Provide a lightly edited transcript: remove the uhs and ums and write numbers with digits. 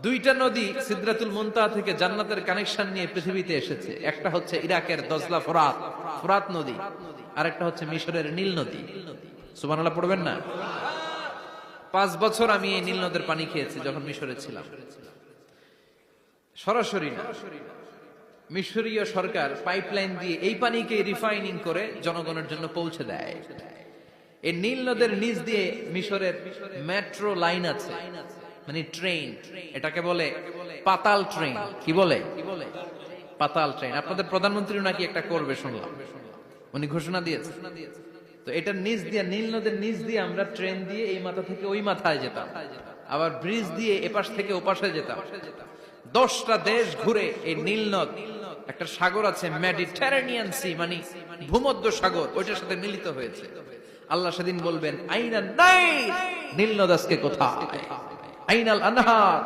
দুইটা নদী সিদরাতুল মুনতাহা থেকে জান্নাতের কানেকশন নিয়ে পৃথিবীতে এসেছে। একটা হচ্ছে ইরাকের দজলা ফোরাত, ফোরাত নদী, আর একটা হচ্ছে মিশরের নীল নদী। সুবহানাল্লাহ পড়বেন না? 5 বছর আমি এই নীল নদের পানি খেয়েছি যখন মিশরে ছিলাম। সরাসরি না, মিশরীয় সরকার পাইপলাইন দিয়ে এই পানিকে রিফাইনিং করে জনগণের জন্য পৌঁছে দেয়। এই নীল নদের নিচ দিয়ে মিশরের মেট্রো লাইন আছে, মানে ট্রেন, এটাকে বলে পাতাল ট্রেন। কি বলে? পাতাল ট্রেন। আপনাদের প্রধানমন্ত্রী নাকি একটা করবে শুনলাম, উনি ঘোষণা দিয়েছে। তো এটার নিচ দিয়ে, নীল নদের নিচ দিয়ে আমরা ট্রেন দিয়ে এই মাথা থেকে ওই মাথায় যেতাম, আবার ব্রিজ দিয়ে এপাশ থেকে ওপাশে যেতাম। 10টা দেশ ঘুরে এই নীল নদ, একটা সাগর আছে মেডিটেরেনিয়ান সি, মানে ভূমধ্য সাগর, ওইটার সাথে মিলিত হয়েছে। আল্লাহ সেদিন বলবেন আইনান নাই, নীল নদ আজকে কোথায়? আইনাল আনহার,